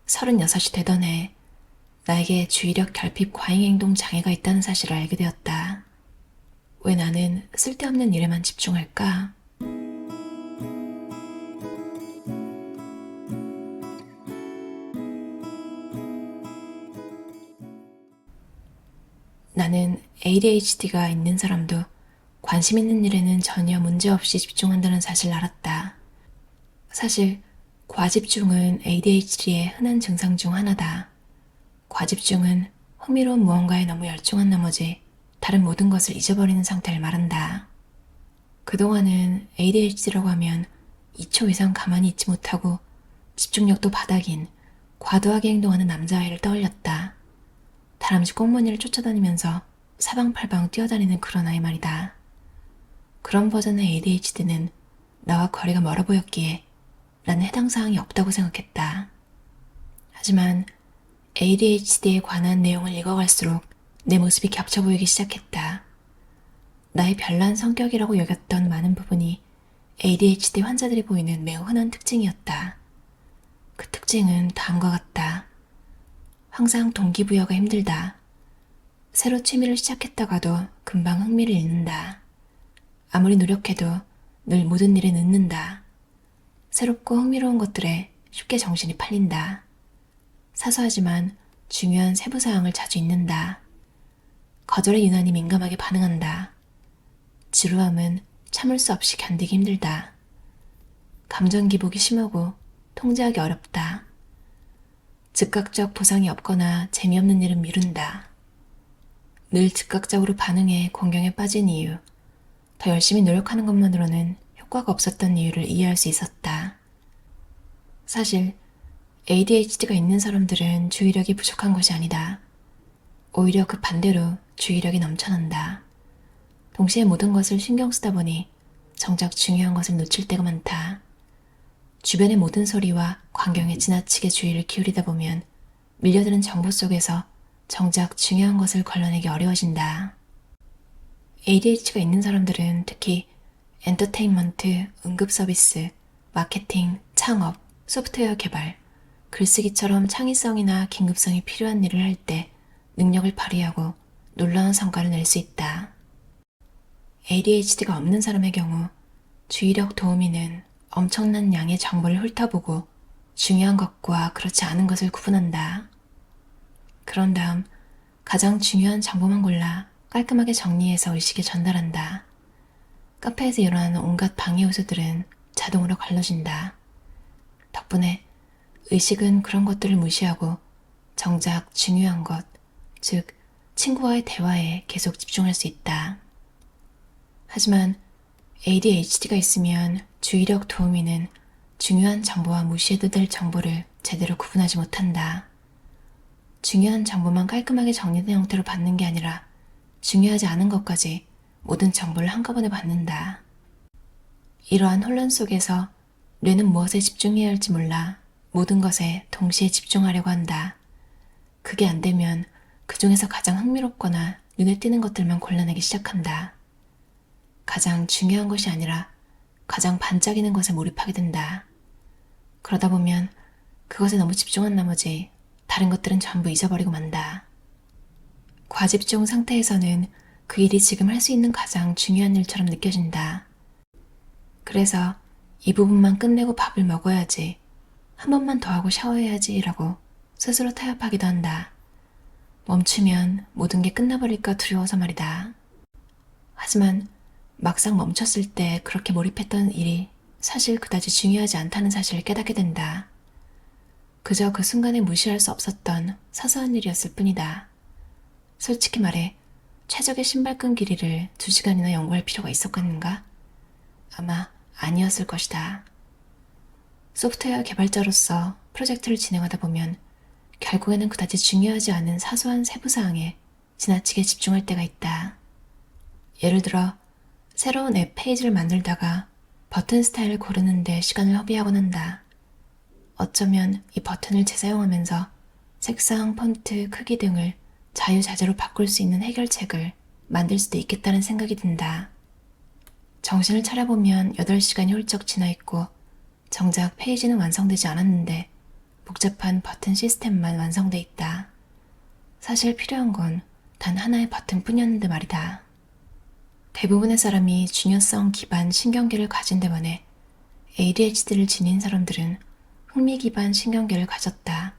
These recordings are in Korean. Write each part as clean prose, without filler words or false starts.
36이 되던 해 나에게 주의력 결핍 과잉행동 장애가 있다는 사실을 알게 되었다. 왜 나는 쓸데없는 일에만 집중할까? 나는 ADHD가 있는 사람도 관심 있는 일에는 전혀 문제없이 집중한다는 사실을 알았다. 사실 과집중은 ADHD의 흔한 증상 중 하나다. 과집중은 흥미로운 무언가에 너무 열중한 나머지 다른 모든 것을 잊어버리는 상태를 말한다. 그동안은 ADHD라고 하면 2초 이상 가만히 있지 못하고 집중력도 바닥인 과도하게 행동하는 남자아이를 떠올렸다. 다람쥐 꽁무니를 쫓아다니면서 사방팔방 뛰어다니는 그런 아이 말이다. 그런 버전의 ADHD는 나와 거리가 멀어 보였기에 나는 해당 사항이 없다고 생각했다. 하지만 ADHD에 관한 내용을 읽어갈수록 내 모습이 겹쳐 보이기 시작했다. 나의 별난 성격이라고 여겼던 많은 부분이 ADHD 환자들이 보이는 매우 흔한 특징이었다. 그 특징은 다음과 같다. 항상 동기부여가 힘들다. 새로 취미를 시작했다가도 금방 흥미를 잃는다. 아무리 노력해도 늘 모든 일에 늦는다. 새롭고 흥미로운 것들에 쉽게 정신이 팔린다. 사소하지만 중요한 세부사항을 자주 잊는다. 거절에 유난히 민감하게 반응한다. 지루함은 참을 수 없이 견디기 힘들다. 감정 기복이 심하고 통제하기 어렵다. 즉각적 보상이 없거나 재미없는 일은 미룬다. 늘 즉각적으로 반응해 공경에 빠진 이유, 더 열심히 노력하는 것만으로는 효과가 없었던 이유를 이해할 수 있었다. 사실 ADHD가 있는 사람들은 주의력이 부족한 것이 아니다. 오히려 그 반대로 주의력이 넘쳐난다. 동시에 모든 것을 신경 쓰다 보니 정작 중요한 것을 놓칠 때가 많다. 주변의 모든 소리와 광경에 지나치게 주의를 기울이다 보면 밀려드는 정보 속에서 정작 중요한 것을 걸러내기 어려워진다. ADHD가 있는 사람들은 특히 엔터테인먼트, 응급서비스, 마케팅, 창업, 소프트웨어 개발, 글쓰기처럼 창의성이나 긴급성이 필요한 일을 할 때 능력을 발휘하고 놀라운 성과를 낼 수 있다. ADHD가 없는 사람의 경우 주의력 도우미는 엄청난 양의 정보를 훑어보고 중요한 것과 그렇지 않은 것을 구분한다. 그런 다음 가장 중요한 정보만 골라 깔끔하게 정리해서 의식에 전달한다. 카페에서 일어나는 온갖 방해 요소들은 자동으로 걸러진다. 덕분에 의식은 그런 것들을 무시하고 정작 중요한 것, 즉 친구와의 대화에 계속 집중할 수 있다. 하지만 ADHD가 있으면 주의력 도우미는 중요한 정보와 무시해도 될 정보를 제대로 구분하지 못한다. 중요한 정보만 깔끔하게 정리된 형태로 받는 게 아니라 중요하지 않은 것까지 모든 정보를 한꺼번에 받는다. 이러한 혼란 속에서 뇌는 무엇에 집중해야 할지 몰라 모든 것에 동시에 집중하려고 한다. 그게 안 되면 그 중에서 가장 흥미롭거나 눈에 띄는 것들만 골라내기 시작한다. 가장 중요한 것이 아니라 가장 반짝이는 것에 몰입하게 된다. 그러다 보면 그것에 너무 집중한 나머지 다른 것들은 전부 잊어버리고 만다. 과집중 상태에서는 그 일이 지금 할 수 있는 가장 중요한 일처럼 느껴진다. 그래서 이 부분만 끝내고 밥을 먹어야지, 한 번만 더 하고 샤워해야지 라고 스스로 타협하기도 한다. 멈추면 모든 게 끝나버릴까 두려워서 말이다. 하지만 막상 멈췄을 때 그렇게 몰입했던 일이 사실 그다지 중요하지 않다는 사실을 깨닫게 된다. 그저 그 순간에 무시할 수 없었던 사소한 일이었을 뿐이다. 솔직히 말해 최적의 신발끈 길이를 2시간이나 연구할 필요가 있었겠는가? 아마 아니었을 것이다. 소프트웨어 개발자로서 프로젝트를 진행하다 보면 결국에는 그다지 중요하지 않은 사소한 세부사항에 지나치게 집중할 때가 있다. 예를 들어 새로운 앱 페이지를 만들다가 버튼 스타일을 고르는데 시간을 허비하곤 한다. 어쩌면 이 버튼을 재사용하면서 색상, 폰트, 크기 등을 자유자재로 바꿀 수 있는 해결책을 만들 수도 있겠다는 생각이 든다. 정신을 차려보면 8시간이 훌쩍 지나 있고 정작 페이지는 완성되지 않았는데 복잡한 버튼 시스템만 완성돼 있다. 사실 필요한 건 단 하나의 버튼뿐이었는데 말이다. 대부분의 사람이 중요성 기반 신경계를 가진 데만에 ADHD를 지닌 사람들은 흥미 기반 신경계를 가졌다.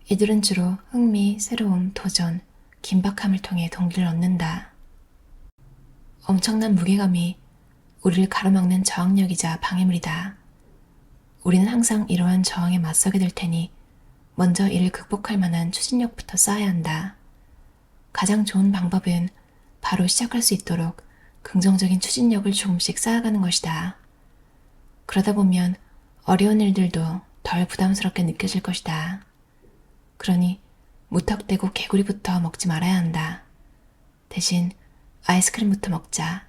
이들은 주로 흥미, 새로움, 도전, 긴박함을 통해 동기를 얻는다. 엄청난 무게감이 우리를 가로막는 저항력이자 방해물이다. 우리는 항상 이러한 저항에 맞서게 될 테니 먼저 이를 극복할 만한 추진력부터 쌓아야 한다. 가장 좋은 방법은 바로 시작할 수 있도록 긍정적인 추진력을 조금씩 쌓아가는 것이다. 그러다 보면 어려운 일들도 덜 부담스럽게 느껴질 것이다. 그러니 무턱대고 개구리부터 먹지 말아야 한다. 대신 아이스크림부터 먹자.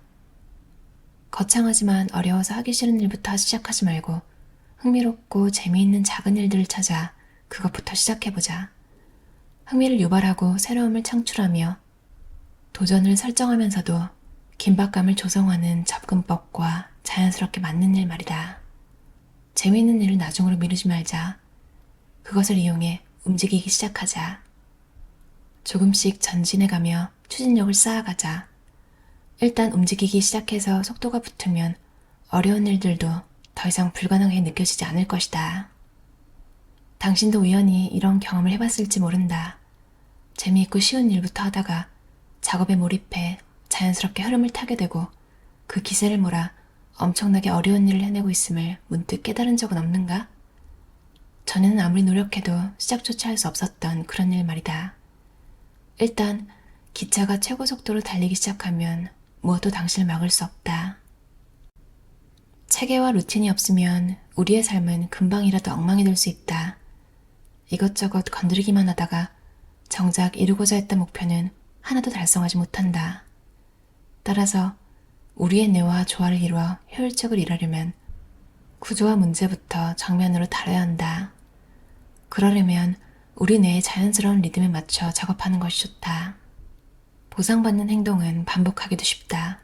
거창하지만 어려워서 하기 싫은 일부터 시작하지 말고 흥미롭고 재미있는 작은 일들을 찾아 그것부터 시작해보자. 흥미를 유발하고 새로움을 창출하며 도전을 설정하면서도 긴박감을 조성하는 접근법과 자연스럽게 맞는 일 말이다. 재미있는 일을 나중으로 미루지 말자. 그것을 이용해 움직이기 시작하자. 조금씩 전진해가며 추진력을 쌓아가자. 일단 움직이기 시작해서 속도가 붙으면 어려운 일들도 더 이상 불가능하게 느껴지지 않을 것이다. 당신도 우연히 이런 경험을 해봤을지 모른다. 재미있고 쉬운 일부터 하다가 작업에 몰입해 자연스럽게 흐름을 타게 되고 그 기세를 몰아 엄청나게 어려운 일을 해내고 있음을 문득 깨달은 적은 없는가? 전에는 아무리 노력해도 시작조차 할 수 없었던 그런 일 말이다. 일단 기차가 최고 속도로 달리기 시작하면 무엇도 당신을 막을 수 없다. 체계와 루틴이 없으면 우리의 삶은 금방이라도 엉망이 될 수 있다. 이것저것 건드리기만 하다가 정작 이루고자 했던 목표는 하나도 달성하지 못한다. 따라서 우리의 뇌와 조화를 이루어 효율적으로 일하려면 구조와 문제부터 정면으로 다뤄야 한다. 그러려면 우리 뇌의 자연스러운 리듬에 맞춰 작업하는 것이 좋다. 보상받는 행동은 반복하기도 쉽다.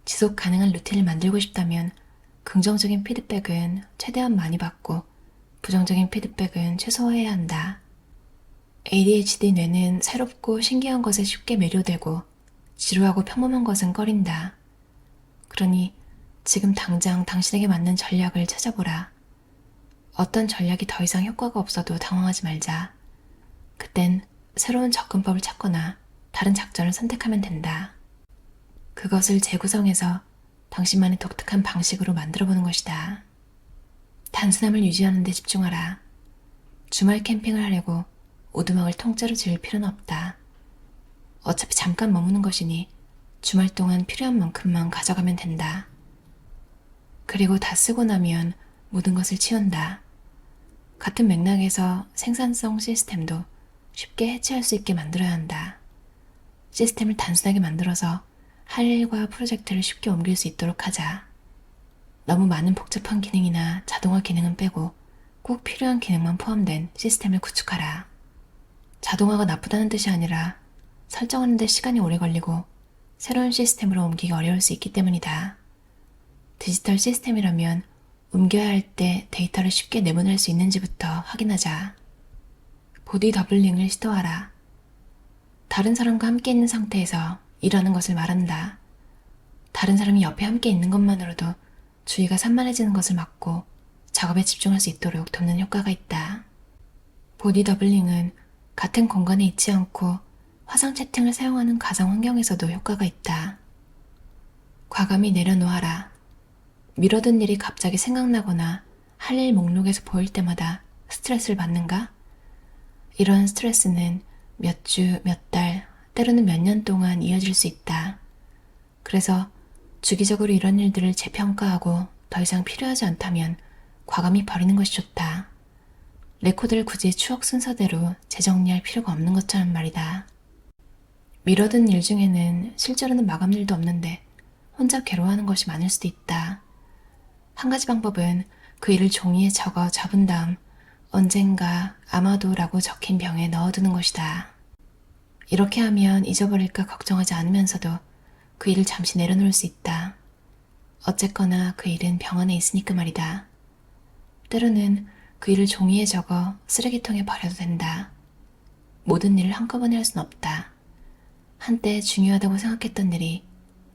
지속 가능한 루틴을 만들고 싶다면 긍정적인 피드백은 최대한 많이 받고 부정적인 피드백은 최소화해야 한다. ADHD 뇌는 새롭고 신기한 것에 쉽게 매료되고 지루하고 평범한 것은 꺼린다. 그러니 지금 당장 당신에게 맞는 전략을 찾아보라. 어떤 전략이 더 이상 효과가 없어도 당황하지 말자. 그땐 새로운 접근법을 찾거나 다른 작전을 선택하면 된다. 그것을 재구성해서 당신만의 독특한 방식으로 만들어보는 것이다. 단순함을 유지하는 데 집중하라. 주말 캠핑을 하려고 오두막을 통째로 지을 필요는 없다. 어차피 잠깐 머무는 것이니 주말 동안 필요한 만큼만 가져가면 된다. 그리고 다 쓰고 나면 모든 것을 치운다. 같은 맥락에서 생산성 시스템도 쉽게 해체할 수 있게 만들어야 한다. 시스템을 단순하게 만들어서 할 일과 프로젝트를 쉽게 옮길 수 있도록 하자. 너무 많은 복잡한 기능이나 자동화 기능은 빼고 꼭 필요한 기능만 포함된 시스템을 구축하라. 자동화가 나쁘다는 뜻이 아니라 설정하는 데 시간이 오래 걸리고 새로운 시스템으로 옮기기 어려울 수 있기 때문이다. 디지털 시스템이라면 옮겨야 할 때 데이터를 쉽게 내보낼 수 있는지부터 확인하자. 보디 더블링을 시도하라. 다른 사람과 함께 있는 상태에서 일하는 것을 말한다. 다른 사람이 옆에 함께 있는 것만으로도 주의가 산만해지는 것을 막고 작업에 집중할 수 있도록 돕는 효과가 있다. 보디 더블링은 같은 공간에 있지 않고 화상 채팅을 사용하는 가상 환경에서도 효과가 있다. 과감히 내려놓아라. 미뤄둔 일이 갑자기 생각나거나 할 일 목록에서 보일 때마다 스트레스를 받는가? 이런 스트레스는 몇 주, 몇 달, 때로는 몇 년 동안 이어질 수 있다. 그래서 주기적으로 이런 일들을 재평가하고 더 이상 필요하지 않다면 과감히 버리는 것이 좋다. 레코드를 굳이 추억 순서대로 재정리할 필요가 없는 것처럼 말이다. 미뤄둔 일 중에는 실제로는 마감일도 없는데 혼자 괴로워하는 것이 많을 수도 있다. 한 가지 방법은 그 일을 종이에 적어 접은 다음 언젠가 아마도라고 적힌 병에 넣어두는 것이다. 이렇게 하면 잊어버릴까 걱정하지 않으면서도 그 일을 잠시 내려놓을 수 있다. 어쨌거나 그 일은 병 안에 있으니까 말이다. 때로는 그 일을 종이에 적어 쓰레기통에 버려도 된다. 모든 일을 한꺼번에 할 순 없다. 한때 중요하다고 생각했던 일이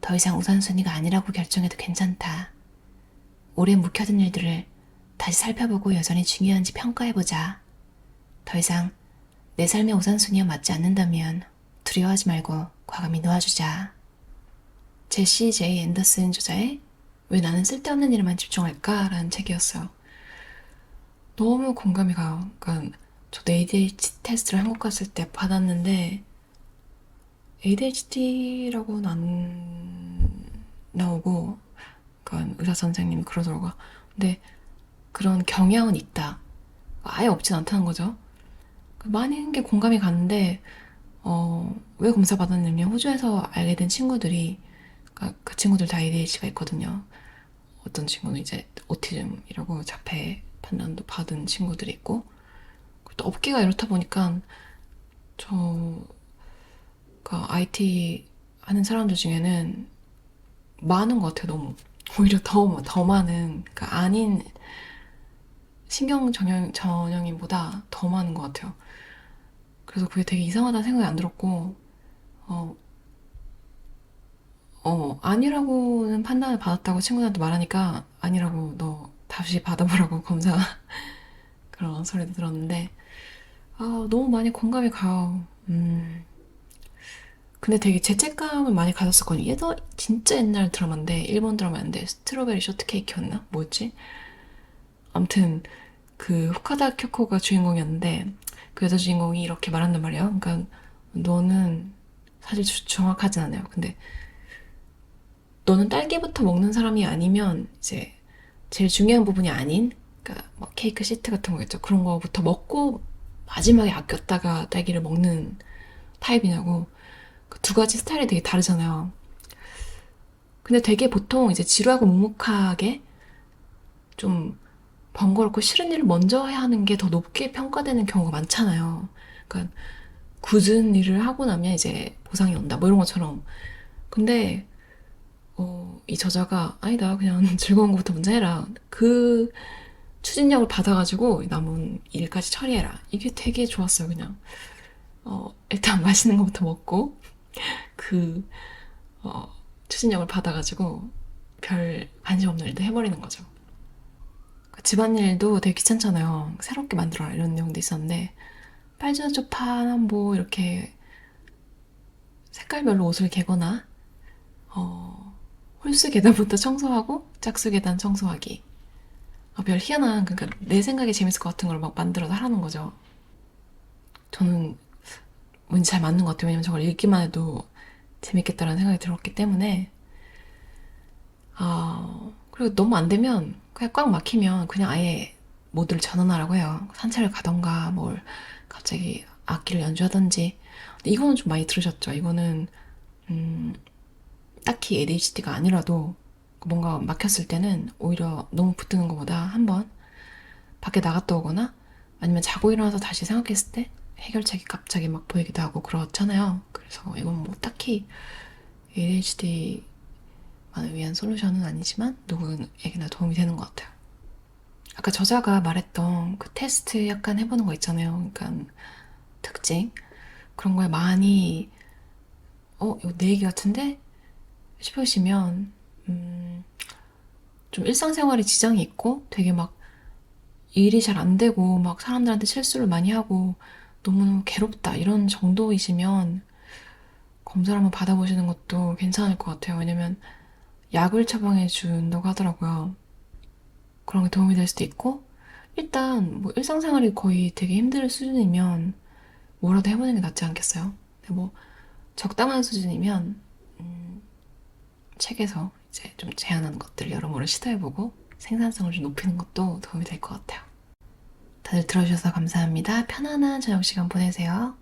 더 이상 우선순위가 아니라고 결정해도 괜찮다. 오래 묵혀둔 일들을 다시 살펴보고 여전히 중요한지 평가해보자. 더 이상 내 삶의 우선순위와 맞지 않는다면 두려워하지 말고 과감히 놓아주자. 제시 제이 앤더슨 저자의 왜 나는 쓸데없는 일에만 집중할까? 라는 책이었어요. 너무 공감이 가요. 그러니까 저도 ADHD 테스트를 한국 갔을 때 받았는데 ADHD라고는 안 나오고 그러니까 의사 선생님이 그러더라고요. 근데 그런 경향은 있다. 아예 없진 않다는 거죠. 많은 게 공감이 가는데 왜 검사 받았냐면 호주에서 알게 된 친구들이 그러니까 그 친구들 다 ADHD가 있거든요. 어떤 친구는 이제 오티즘이라고 자폐 판단도 받은 친구들이 있고 또 업계가 이렇다 보니까 그 IT 하는 사람들 중에는 많은 것 같아요. 너무 오히려 더 많은 그러니까 아닌 신경 전형인보다 더 많은 것 같아요. 그래서 그게 되게 이상하다는 생각이 안 들었고 어, 아니라고는 판단을 받았다고 친구들한테 말하니까 아니라고 너 다시 받아보라고 검사 그런 소리도 들었는데 너무 많이 공감이 가요. 근데 되게 죄책감을 많이 가졌었거든요. 얘도 진짜 옛날 드라마인데 일본 드라마인데 스트로베리 쇼트케이크였나? 뭐였지? 아무튼 그 후카다 쿄코가 주인공이었는데 그 여자 주인공이 이렇게 말한단 말이에요. 그러니까 너는 사실 정확하진 않아요. 근데 너는 딸기부터 먹는 사람이 아니면 이제 제일 중요한 부분이 아닌 그러니까 뭐 케이크 시트 같은 거겠죠. 그런 거부터 먹고 마지막에 아꼈다가 딸기를 먹는 타입이냐고. 그 두 가지 스타일이 되게 다르잖아요. 근데 되게 보통 이제 지루하고 묵묵하게 좀 번거롭고 싫은 일을 먼저 해야 하는 게 더 높게 평가되는 경우가 많잖아요. 그러니까 굳은 일을 하고 나면 이제 보상이 온다. 뭐 이런 것처럼. 근데 이 저자가 아니다 그냥 즐거운 것부터 먼저 해라. 그 추진력을 받아가지고 남은 일까지 처리해라. 이게 되게 좋았어요. 그냥 일단 맛있는 것부터 먹고 그 추진력을 받아가지고 별 관심 없는 일도 해버리는 거죠. 집안일도 되게 귀찮잖아요. 새롭게 만들어라 이런 내용도 있었는데 빨주노초파나 뭐 이렇게 색깔별로 옷을 개거나 홀수 계단부터 청소하고 짝수 계단 청소하기. 별 희한한 그러니까 내 생각에 재밌을 것 같은 걸 막 만들어서 하라는 거죠. 저는 왠지 잘 맞는 것 같아요. 왜냐면 저걸 읽기만 해도 재밌겠다라는 생각이 들었기 때문에 그리고 너무 안 되면 그냥 꽉 막히면 그냥 아예 모드를 전환하라고 해요. 산책을 가던가 뭘 갑자기 악기를 연주하던지. 근데 이거는 좀 많이 들으셨죠? 이거는 딱히 ADHD가 아니라도 뭔가 막혔을 때는 오히려 너무 붙드는 것보다 한번 밖에 나갔다 오거나 아니면 자고 일어나서 다시 생각했을 때 해결책이 갑자기 막 보이기도 하고 그렇잖아요. 그래서 이건 뭐 딱히 ADHD만을 위한 솔루션은 아니지만 누구에게나 도움이 되는 것 같아요. 아까 저자가 말했던 그 테스트 약간 해보는 거 있잖아요. 그러니까 특징 그런 거에 많이 이거 내 얘기 같은데 싶으시면 좀 일상생활에 지장이 있고 되게 막 일이 잘 안 되고 막 사람들한테 실수를 많이 하고 너무너무 괴롭다 이런 정도이시면 검사를 한번 받아보시는 것도 괜찮을 것 같아요. 왜냐면 약을 처방해 준다고 하더라고요. 그런 게 도움이 될 수도 있고 일단 뭐 일상생활이 거의 되게 힘들 수준이면 뭐라도 해보는 게 낫지 않겠어요? 근데 뭐 적당한 수준이면 책에서 이제 좀 제안하는 것들을 여러모로 시도해보고 생산성을 좀 높이는 것도 도움이 될 것 같아요. 다들 들어주셔서 감사합니다. 편안한 저녁 시간 보내세요.